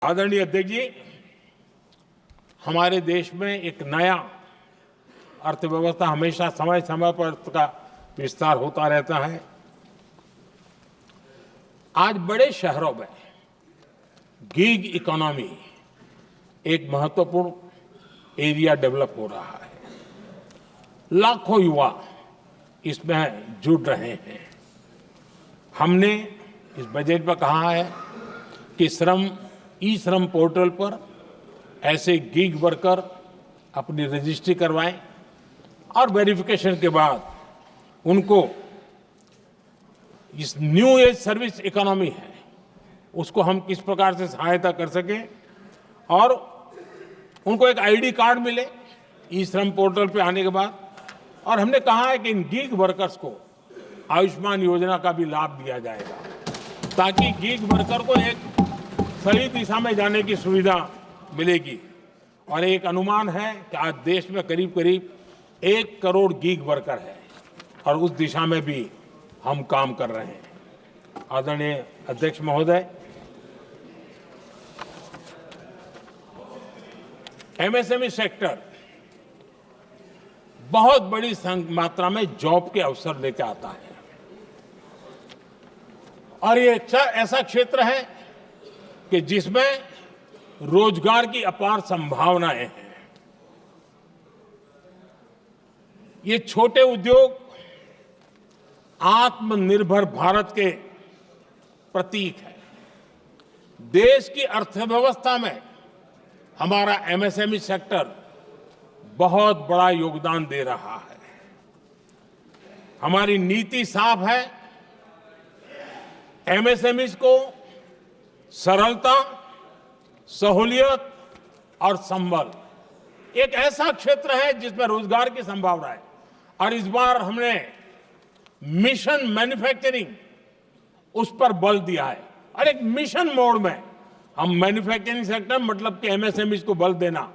आदरणीय अध्यक्ष जी, हमारे देश में एक नया अर्थव्यवस्था हमेशा समय समय पर उसका विस्तार होता रहता है। आज बड़े शहरों में गिग इकोनॉमी एक महत्वपूर्ण एरिया डेवलप हो रहा है। लाखों युवा इसमें जुड़ रहे हैं। हमने इस बजट में कहा है कि ई श्रम पोर्टल पर ऐसे गिग वर्कर अपनी रजिस्ट्री करवाएं और वेरिफिकेशन के बाद उनको इस न्यू एज सर्विस इकोनॉमी है उसको हम किस प्रकार से सहायता कर सकें और उनको एक आईडी कार्ड मिले ई श्रम पोर्टल पे आने के बाद। और हमने कहा है कि इन गिग वर्कर्स को आयुष्मान योजना का भी लाभ दिया जाएगा ताकि गिग वर्कर को एक सही दिशा में जाने की सुविधा मिलेगी। और एक अनुमान है कि आज देश में करीब करीब 1 करोड़ गिग वर्कर है और उस दिशा में भी हम काम कर रहे हैं। आदरणीय अध्यक्ष महोदय, एमएसएमई सेक्टर बहुत बड़ी मात्रा में जॉब के अवसर लेकर आता है और ये ऐसा क्षेत्र है कि जिसमें रोजगार की अपार संभावनाएं हैं। ये छोटे उद्योग आत्मनिर्भर भारत के प्रतीक है। देश की अर्थव्यवस्था में हमारा एमएसएमई सेक्टर बहुत बड़ा योगदान दे रहा है। हमारी नीति साफ है, एमएसएमईज को सरलता, सहूलियत और संबल एक ऐसा क्षेत्र है जिसमें रोजगार की संभावना है। और इस बार हमने मिशन मैन्युफैक्चरिंग उस पर बल दिया है और एक मिशन मोड में हम मैन्युफैक्चरिंग सेक्टर मतलब कि एमएसएमईज को बल देना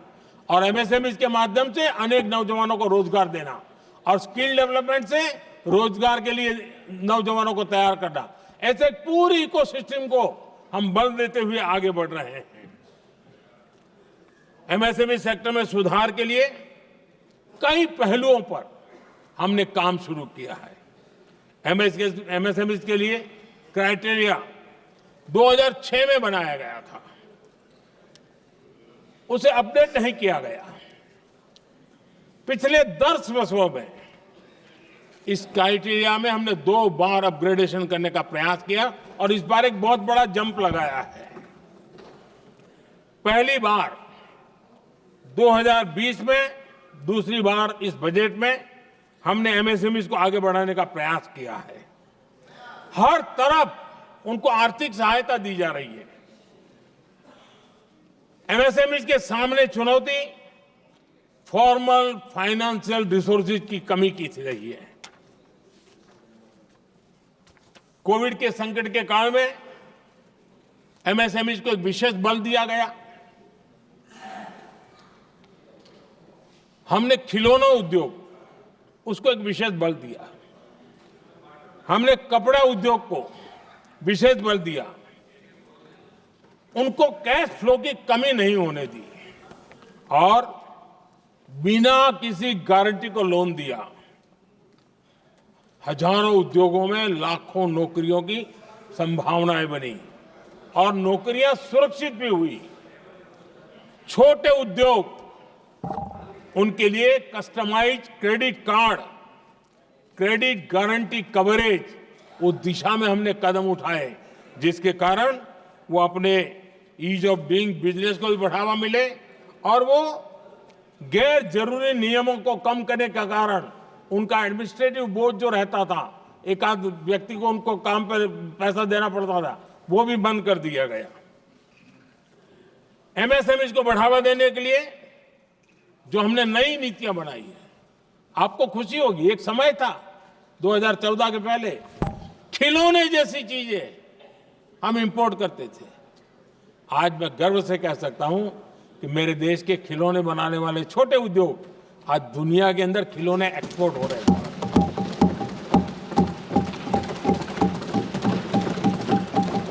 और एमएसएमईज के माध्यम से अनेक नौजवानों को रोजगार देना और स्किल डेवलपमेंट से रोजगार के लिए नौजवानों को तैयार करना, ऐसे पूरी इकोसिस्टम को हम बल देते हुए आगे बढ़ रहे हैं। एमएसएमई सेक्टर में सुधार के लिए कई पहलुओं पर हमने काम शुरू किया है। एमएसएमई के लिए क्राइटेरिया 2006 में बनाया गया था, उसे अपडेट नहीं किया गया। पिछले 10 वर्षों में इस क्राइटेरिया में हमने 2 बार अपग्रेडेशन करने का प्रयास किया और इस बार एक बहुत बड़ा जंप लगाया है। पहली बार 2020 में, दूसरी बार इस बजट में हमने एमएसएमईज को आगे बढ़ाने का प्रयास किया है। हर तरफ उनको आर्थिक सहायता दी जा रही है। एमएसएमईज के सामने चुनौती फॉर्मल फाइनेंशियल रिसोर्सेज की कमी की रही है। कोविड के संकट के काल में एमएसएमईज को एक विशेष बल दिया गया। हमने खिलौना उद्योग उसको एक विशेष बल दिया। हमने कपड़ा उद्योग को विशेष बल दिया। उनको कैश फ्लो की कमी नहीं होने दी और बिना किसी गारंटी को लोन दिया। हजारों उद्योगों में लाखों नौकरियों की संभावनाएं बनी और नौकरियां सुरक्षित भी हुई। छोटे उद्योग, उनके लिए customize credit card, credit guarantee coverage, उस दिशा में हमने कदम उठाए जिसके कारण वो अपने ईज ऑफ डूइंग बिजनेस को भी बढ़ावा मिले और वो गैर जरूरी नियमों को कम करने के कारण उनका एडमिनिस्ट्रेटिव बोझ जो रहता था, एक आध व्यक्ति को उनको काम पर पैसा देना पड़ता था, वो भी बंद कर दिया गया। एमएसएमईज को बढ़ावा देने के लिए जो हमने नई नीतियां बनाई है, आपको खुशी होगी, एक समय था 2014 के पहले खिलौने जैसी चीजें हम इंपोर्ट करते थे। आज मैं गर्व से कह सकता हूं कि मेरे देश के खिलौने बनाने वाले छोटे उद्योग आज दुनिया के अंदर खिलौने एक्सपोर्ट हो रहे हैं।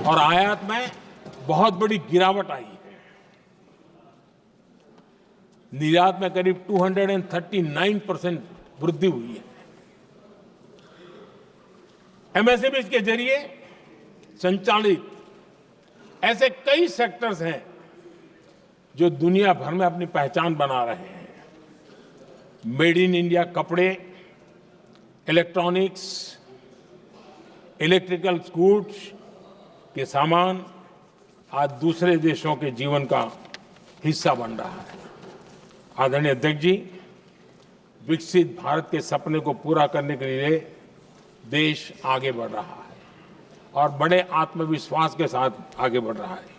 और आयात में बहुत बड़ी गिरावट आई है। निर्यात में करीब 239% वृद्धि हुई है। एमएसएमई के जरिए संचालित ऐसे कई सेक्टर्स हैं जो दुनिया भर में अपनी पहचान बना रहे हैं। मेड इन इंडिया कपड़े, इलेक्ट्रॉनिक्स, इलेक्ट्रिकल गुड्स के सामान आज दूसरे देशों के जीवन का हिस्सा बन रहा है। आदरणीय अध्यक्ष जी, विकसित भारत के सपने को पूरा करने के लिए देश आगे बढ़ रहा है और बड़े आत्मविश्वास के साथ आगे बढ़ रहा है।